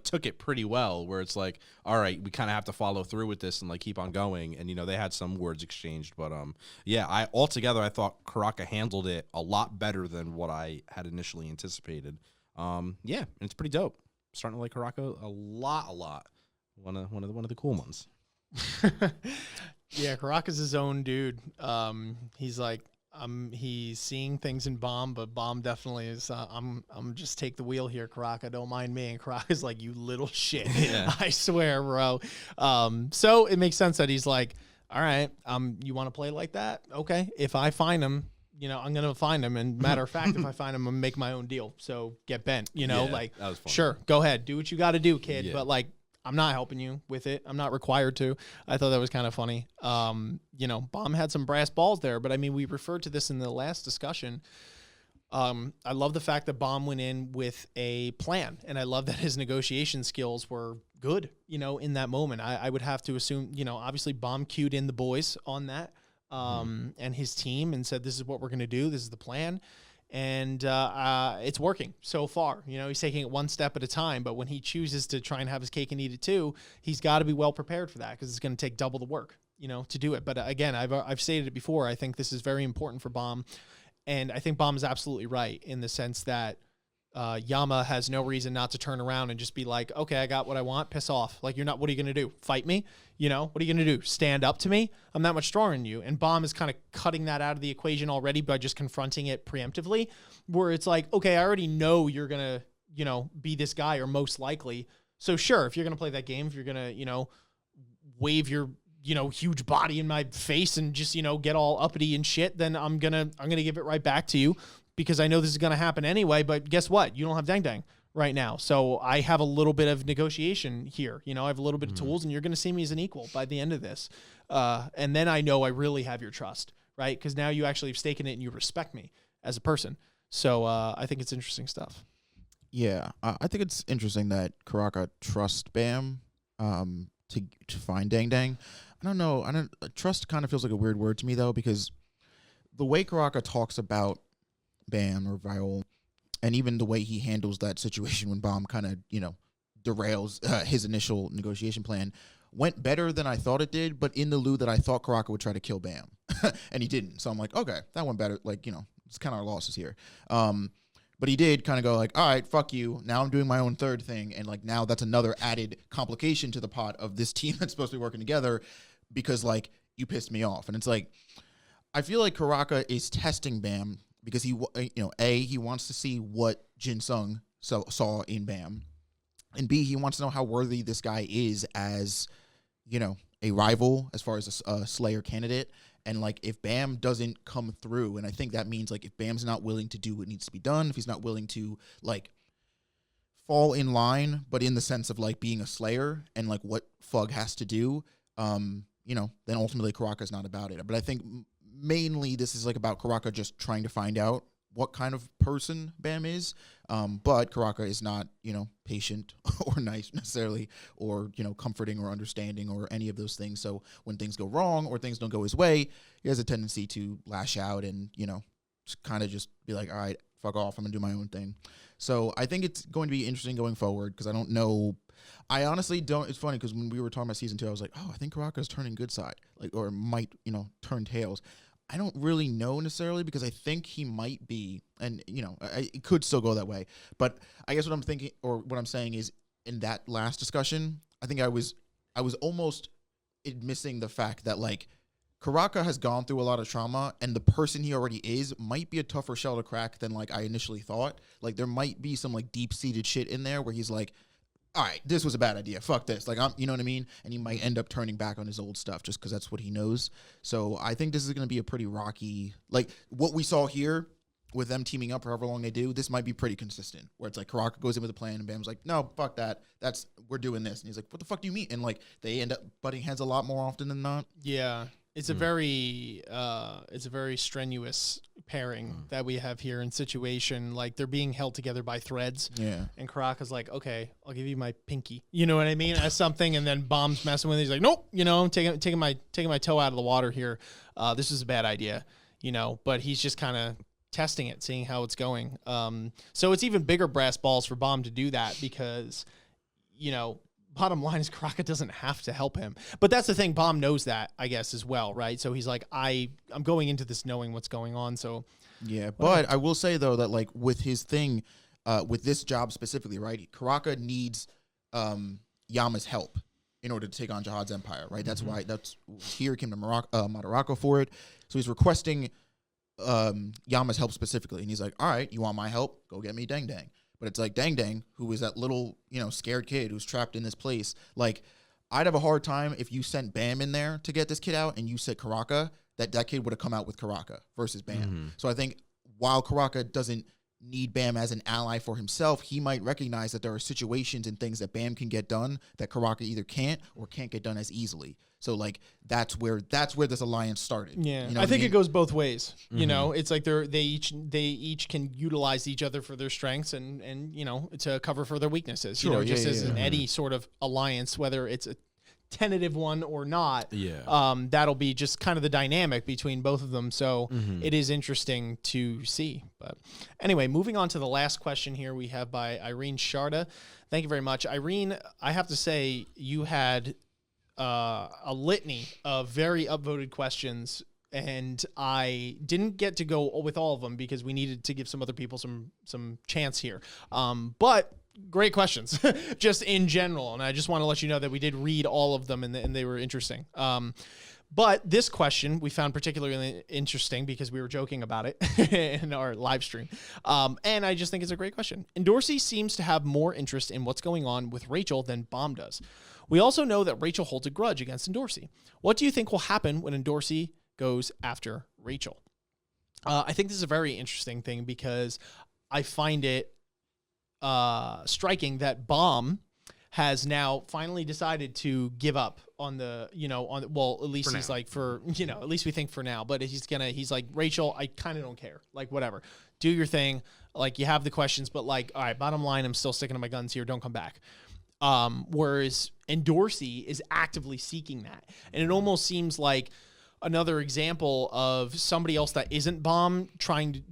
took it pretty well, where it's like, all right, we kind of have to follow through with this and like keep on going. And, you know, they had some words exchanged, but yeah, I thought Karaka handled it a lot better than what I had initially anticipated. Yeah, and it's pretty dope. Starting to like Karaka a lot. One of the cool ones. Yeah, Karaka's his own dude. He's like, he's seeing things in Bam, but Bam definitely is. I'm just take the wheel here, Karaka. Don't mind me. And Karaka's like, you little shit. Yeah. I swear, bro. So it makes sense that he's like, all right, you want to play like that? Okay. If I find him, you know, I'm gonna find him. And matter of fact, if I find him, I'm gonna make my own deal. So get bent. You know, like, sure, go ahead, do what you got to do, kid. Yeah. But like, I'm not helping you with it. I'm not required to. I thought that was kind of funny. You know, Bam had some brass balls there, but I mean, we referred to this in the last discussion. I love the fact that Bam went in with a plan, and I love that his negotiation skills were good, you know, in that moment. I would have to assume, you know, obviously Bam cued in the boys on that, and his team, and said, this is what we're going to do. This is the plan. And it's working so far. You know, he's taking it one step at a time, but when he chooses to try and have his cake and eat it too, he's got to be well prepared for that, because it's going to take double the work, you know, to do it. But again, I've stated it before. I think this is very important for Bam, and I think Bam is absolutely right in the sense that Yama has no reason not to turn around and just be like, okay, I got what I want, piss off. Like, you're not, what are you going to do? Fight me? You know, what are you going to do? Stand up to me? I'm that much stronger than you. And Bam is kind of cutting that out of the equation already by just confronting it preemptively, where it's like, okay, I already know you're going to, you know, be this guy, or most likely. So sure, if you're going to play that game, if you're going to, you know, wave your, you know, huge body in my face and just, you know, get all uppity and shit, then I'm going to give it right back to you, because I know this is going to happen anyway. But guess what? You don't have Deng right now. So I have a little bit of negotiation here. You know, I have a little bit of tools, and you're going to see me as an equal by the end of this. And then I know I really have your trust, right? Because now you actually have staken it and you respect me as a person. So I think it's interesting stuff. Yeah, I think it's interesting that Karaka trusts Bam to find Deng. I don't know. Trust kind of feels like a weird word to me, though, because the way Karaka talks about Bam or Viol, and even the way he handles that situation when Bam kind of, you know, derails his initial negotiation plan, went better than I thought it did, but in the lieu that I thought Karaka would try to kill Bam. And he didn't. So I'm like, okay, that went better. Like, you know, it's kind of our losses here. But he did kind of go like, all right, fuck you. Now I'm doing my own third thing. And like, now that's another added complication to the pot of this team that's supposed to be working together, because like, you pissed me off. And it's like, I feel like Karaka is testing Bam because he, you know, A, he wants to see what Jin-sung saw in Bam, and B, he wants to know how worthy this guy is as, you know, a rival as far as a Slayer candidate. And like, if Bam doesn't come through, and I think that means like, if Bam's not willing to do what needs to be done, if he's not willing to like fall in line, but in the sense of like being a Slayer and like what Fug has to do, you know, then ultimately Karaka's not about it. But I think mainly this is like about Karaka just trying to find out what kind of person Bam is. But Karaka is not, you know, patient or nice necessarily, or, you know, comforting or understanding or any of those things. So when things go wrong or things don't go his way, he has a tendency to lash out and, you know, kind of just be like, all right, fuck off, I'm gonna do my own thing. So I think it's going to be interesting going forward, because I don't know. I honestly don't. It's funny because when we were talking about season 2, I was like, oh, I think Karaka's turning good side, like, or might, you know, turn tails. I don't really know necessarily, because I think he might be, and, you know, it could still go that way. But I guess what I'm thinking, or what I'm saying is, in that last discussion, I think I was almost missing the fact that, like, Karaka has gone through a lot of trauma, and the person he already is might be a tougher shell to crack than like I initially thought. Like there might be some like deep-seated shit in there where he's like, all right, this was a bad idea. Fuck this. Like, you know what I mean? And he might end up turning back on his old stuff just because that's what he knows. So I think this is going to be a pretty rocky, like what we saw here with them teaming up for however long they do. This might be pretty consistent where it's like Karaka goes in with a plan and Bam's like, no, fuck that. We're doing this. And he's like, what the fuck do you mean? And like they end up butting heads a lot more often than not. Yeah. It's a very strenuous pairing that we have here in situation. Like they're being held together by threads. Yeah. And Karaka's like, okay, I'll give you my pinky. You know what I mean? As something, and then Bomb's messing with it. He's like, nope, you know, I'm taking my toe out of the water here. This is a bad idea, you know, but he's just kind of testing it, seeing how it's going. So it's even bigger brass balls for Bomb to do that because, you know, bottom line is Karaka doesn't have to help him. But that's the thing. Bomb knows that, I guess, as well, right? So he's like, I'm going into this knowing what's going on. So yeah, but I will say, though, that like with his thing, with this job specifically, right, Karaka needs Yama's help in order to take on Jahad's empire, right? That's why he came to Madaraka for it. So he's requesting Yama's help specifically. And he's like, all right, you want my help? Go get me Deng. But it's like Deng, who is that little, you know, scared kid who's trapped in this place. Like, I'd have a hard time if you sent Bam in there to get this kid out and you said Karaka, that kid would have come out with Karaka versus Bam. So I think while Karaka doesn't need Bam as an ally for himself, he might recognize that there are situations and things that Bam can get done that Karaka either can't or can't get done as easily. So like that's where this alliance started. Yeah, you know I think mean? it goes both ways. You know, it's like they each can utilize each other for their strengths and you know to cover for their weaknesses. Sure, you know, just yeah, as yeah. in any sort of alliance, whether it's a tentative one or not. Yeah. That'll be just kind of the dynamic between both of them. So it is interesting to see. But anyway, moving on to the last question here we have by Irene Sharda. Thank you very much, Irene. I have to say you had a litany of very upvoted questions, and I didn't get to go with all of them because we needed to give some other people some chance here. But great questions, just in general, and I just want to let you know that we did read all of them, and they were interesting. But this question we found particularly interesting because we were joking about it in our live stream. And I just think it's a great question. Endorsi seems to have more interest in what's going on with Rachel than Bam does. We also know that Rachel holds a grudge against Endorsi. What do you think will happen when Endorsi goes after Rachel? I think this is a very interesting thing because I find it striking that Bam has now finally decided to give up on the, you know, well, at least he's like at least we think for now, but he's like, Rachel, I kind of don't care. Like, whatever, do your thing. Like, you have the questions, but like, all right, bottom line, I'm still sticking to my guns here. Don't come back. Whereas Endorsi is actively seeking that. And it almost seems like another example of somebody else that isn't Bam trying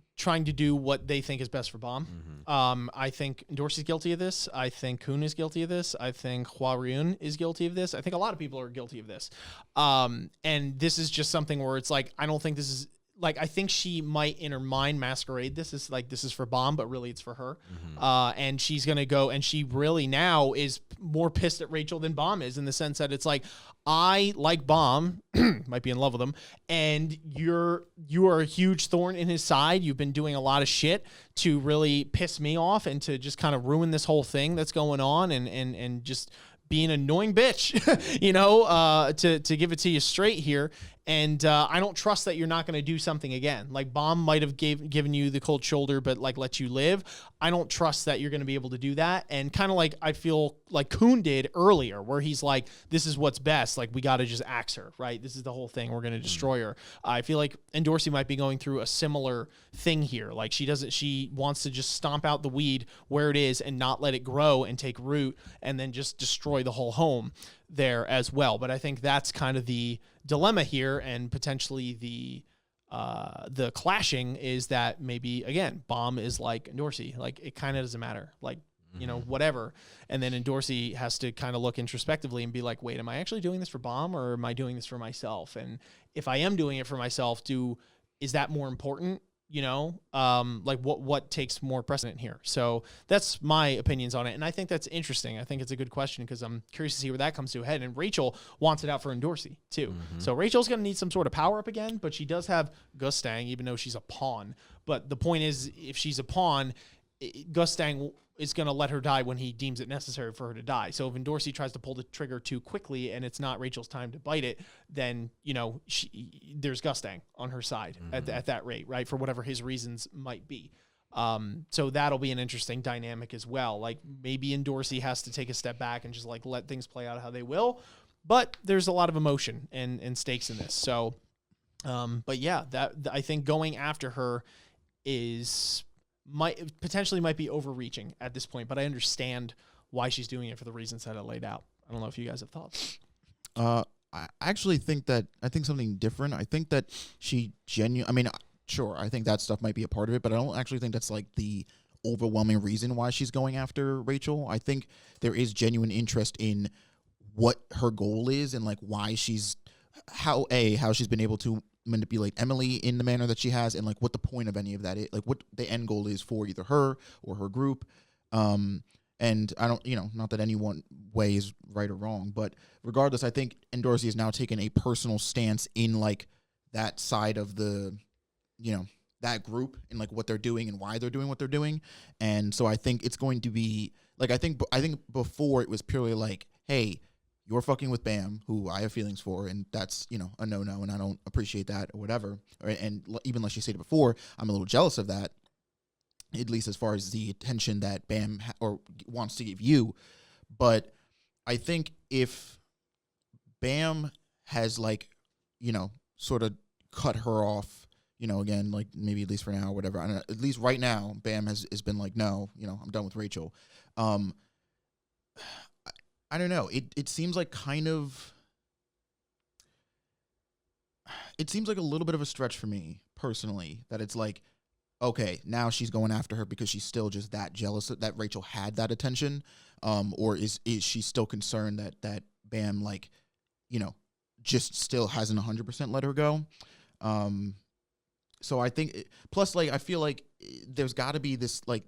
to do what they think is best for Bam. I think Endorsi's guilty of this. I think Kun is guilty of this. I think Hua Ryun is guilty of this. I think a lot of people are guilty of this. And this is just something where it's like, I don't think this is, like, I think she might in her mind masquerade this is like, this is for Bam, but really it's for her. And she's going to go, and she really now is more pissed at Rachel than Bam is, in the sense that it's like, I like Bam, might be in love with him, and you are a huge thorn in his side. You've been doing a lot of shit to really piss me off and to just kind of ruin this whole thing that's going on and just be an annoying bitch, you know, to give it to you straight here. And I don't trust that you're not going to do something again. Like, Bam might have given you the cold shoulder, but like let you live. I don't trust that you're going to be able to do that. And kind of like I feel like Kun did earlier, where he's like, this is what's best. Like, we got to just axe her, right? This is the whole thing. We're going to destroy her. I feel like Endorsi might be going through a similar thing here. Like, she wants to just stomp out the weed where it is and not let it grow and take root and then just destroy the whole home there as well. But I think that's kind of the dilemma here, and potentially the clashing is that maybe again Bam is like Endorsi, like it kind of doesn't matter, like you know, whatever. And then Endorsi has to kind of look introspectively and be like, wait, am I actually doing this for Bam, or am I doing this for myself? And if I am doing it for myself, is that more important like what takes more precedent here. So that's my opinions on it. And I think that's interesting. I think it's a good question because I'm curious to see where that comes to a head. And Rachel wants it out for Endorsi too. So Rachel's going to need some sort of power up again, but she does have Gustang, even though she's a pawn. But the point is, if she's a pawn, Gustang is going to let her die when he deems it necessary for her to die. So if Endorsi tries to pull the trigger too quickly and it's not Rachel's time to bite it, then, there's Gustang on her side at that rate, right? For whatever his reasons might be. So that'll be an interesting dynamic as well. Like maybe Endorsi has to take a step back and just like let things play out how they will, but there's a lot of emotion and stakes in this. So, but yeah, I think going after her might be overreaching at this point, but I understand why she's doing it for the reasons that I laid out. I don't know if you guys have thoughts. I actually think something different. I think that sure, I think that stuff might be a part of it, but I don't actually think that's like the overwhelming reason why she's going after Rachel. I think there is genuine interest in what her goal is and like why how she's been able to manipulate Emily in the manner that she has, and like what the point of any of that is, like what the end goal is for either her or her group. And I don't, not that any one way is right or wrong, but regardless, I think Endorsi has now taken a personal stance in like that side of the, that group and like what they're doing and why they're doing what they're doing. And so I think it's going to be like, I think before it was purely like, hey, you're fucking with Bam, who I have feelings for, and that's, a no-no, and I don't appreciate that or whatever. And even like she stated before, I'm a little jealous of that, at least as far as the attention that Bam wants to give you. But I think if Bam has like, sort of cut her off, again, like maybe at least for now or whatever, at least right now, Bam has been like, no, I'm done with Rachel. I don't know. It seems like it seems like a little bit of a stretch for me personally, that it's like, okay, now she's going after her because she's still just that jealous that Rachel had that attention, or is she still concerned that Bam like, just still hasn't 100% let her go. So I think plus like I feel like there's got to be this like.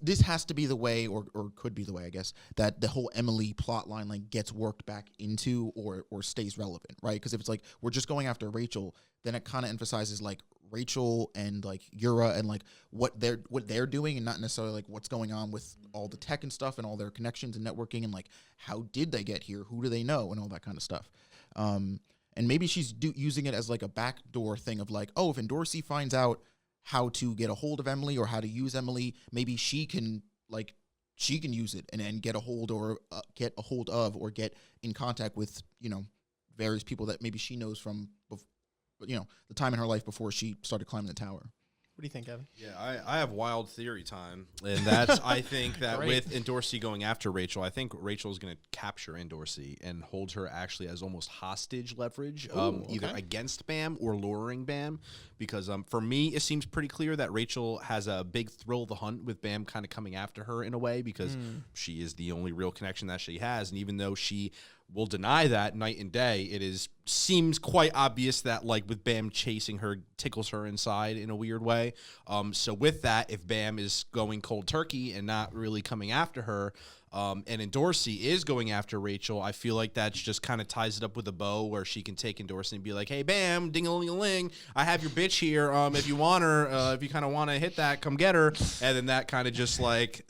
This has to be the way, or could be the way, I guess, that the whole Emily plot line like gets worked back into or stays relevant, right? Because if it's like we're just going after Rachel, then it kind of emphasizes like Rachel and like Yura and like what they're doing, and not necessarily like what's going on with all the tech and stuff and all their connections and networking and like how did they get here, who do they know, and all that kind of stuff. And maybe she's using it as like a backdoor thing of like, oh, if Endorsi finds out how to get a hold of Emily or how to use Emily, maybe she can use it and get a hold of or get in contact with, various people that maybe she knows from, the time in her life before she started climbing the tower. What do you think, Evan? Yeah, I have wild theory time, and that's I think that with Endorsi going after Rachel, I think Rachel is going to capture Endorsi and hold her actually as almost hostage leverage, either against Bam or luring Bam, because for me it seems pretty clear that Rachel has a big thrill of the hunt with Bam kind of coming after her in a way, because she is the only real connection that she has, and even though she will deny that night and day, it seems quite obvious that like with Bam chasing her tickles her inside in a weird way. So with that, if Bam is going cold turkey and not really coming after her, and Endorsi is going after Rachel, I feel like that just kind of ties it up with a bow where she can take Endorsi and be like, hey, Bam, ding-a-ling-a-ling, I have your bitch here. If you want her, if you kind of want to hit that, come get her. And then that kind of just like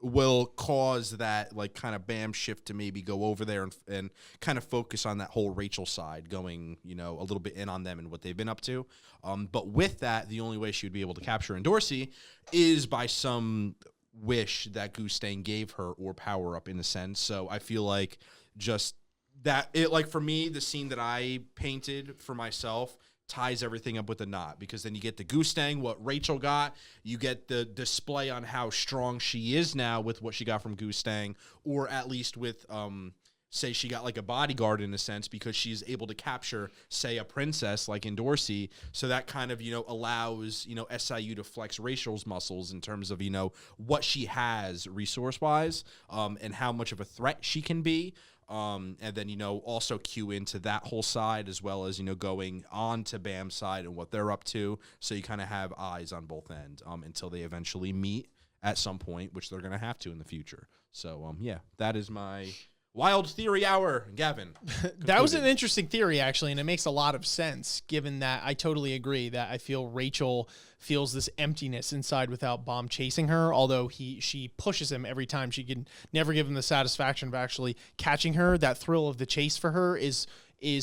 will cause that like kind of Bam shift to maybe go over there and kind of focus on that whole Rachel side, going, a little bit in on them and what they've been up to. But with that, the only way she would be able to capture Endorsi is by some wish that Gustang gave her or power up in a sense. So I feel like just that it, like for me, the scene that I painted for myself ties everything up with a knot, because then you get the Gustang, what Rachel got, you get the display on how strong she is now with what she got from Gustang, or at least with say she got like a bodyguard in a sense because she's able to capture, say, a princess like Endorsi. So that kind of, allows, SIU to flex Rachel's muscles in terms of, what she has resource-wise, and how much of a threat she can be. And then, also cue into that whole side as well as, going on to Bam's side and what they're up to. So you kind of have eyes on both ends until they eventually meet at some point, which they're going to have to in the future. So, that is my wild theory hour, Gavin. That was an interesting theory, actually, and it makes a lot of sense, given that I totally agree that I feel Rachel feels this emptiness inside without Bam chasing her, although she pushes him every time. She can never give him the satisfaction of actually catching her. That thrill of the chase for her is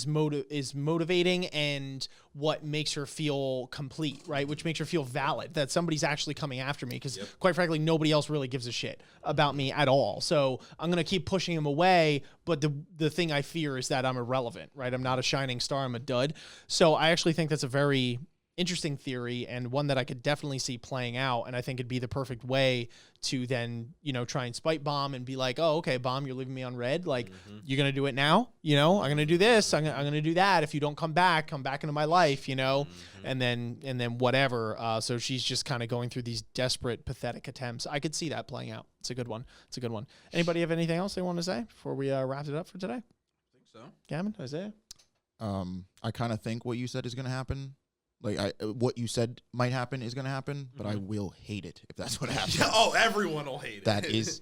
motivating and what makes her feel complete, right? Which makes her feel valid, that somebody's actually coming after me, because quite frankly, nobody else really gives a shit about me at all. So I'm going to keep pushing him away, but the thing I fear is that I'm irrelevant, right? I'm not a shining star, I'm a dud. So I actually think that's a very interesting theory and one that I could definitely see playing out. And I think it'd be the perfect way to then, try and spite Bam and be like, oh, okay, Bam, you're leaving me on red. Like, you're going to do it now. I'm going to do this. I'm going to do that. If you don't come back into my life, and then whatever. So she's just kind of going through these desperate, pathetic attempts. I could see that playing out. It's a good one. Anybody have anything else they want to say before we wrap it up for today? I think so. Gavin, Isaiah? I kind of think what you said is going to happen. Like, what you said might happen is going to happen, but I will hate it if that's what happens. Everyone will hate it. That is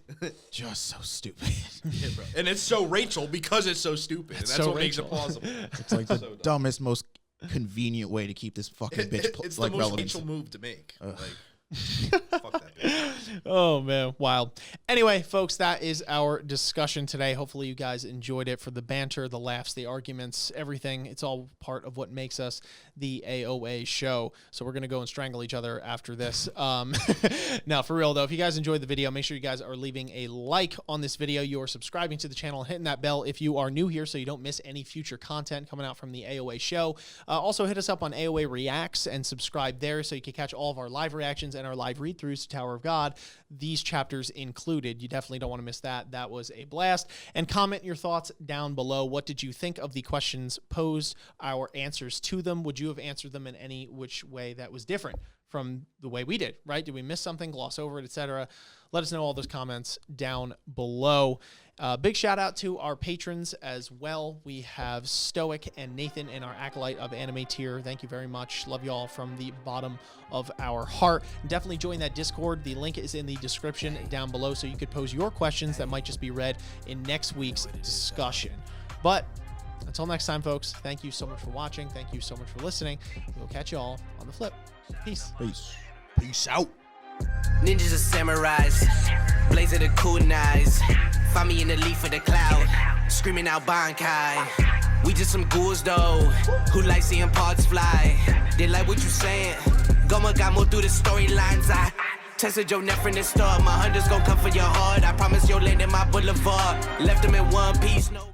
just so stupid. Yeah, bro. And it's so Rachel because it's so stupid. And that's so what Rachel. makes it plausible. It's like the dumbest, most convenient way to keep this fucking bitch It's like the most relevant. Rachel move to make. Fuck that bitch. Oh, man. Wild. Anyway, folks, that is our discussion today. Hopefully you guys enjoyed it for the banter, the laughs, the arguments, everything. It's all part of what makes us the AOA show. So we're going to go and strangle each other after this. Now, for real, though, if you guys enjoyed the video, make sure you guys are leaving a like on this video. You are subscribing to the channel and hitting that bell if you are new here so you don't miss any future content coming out from the AOA show. Also, hit us up on AOA Reacts and subscribe there so you can catch all of our live reactions and our live read-throughs to Tower of God, these chapters included. You definitely don't want to miss that. That was a blast. And comment your thoughts down below. What did you think of the questions posed, our answers to them? Would you have answered them in any which way that was different from the way we did, right? Did we miss something, gloss over it, etc.? Let us know all those comments down below. Big shout out to our patrons as well. We have Stoic and Nathan in our Acolyte of Anime tier. Thank you very much. Love you all from the bottom of our heart. Definitely join that Discord. The link is in the description down below so you could pose your questions that might just be read in next week's discussion. But until next time, folks, thank you so much for watching. Thank you so much for listening. We'll catch you all on the flip. Peace. Peace out. Ninjas are samurais, blazing the kunais. Find me in the leaf of the cloud, screaming out Bankai. We just some ghouls though, who like seeing parts fly. They like what you saying, Goma got more through the storylines. I tested your neck from the start, my hunters gon' come for your heart. I promise you'll land in my boulevard, left them in one piece, no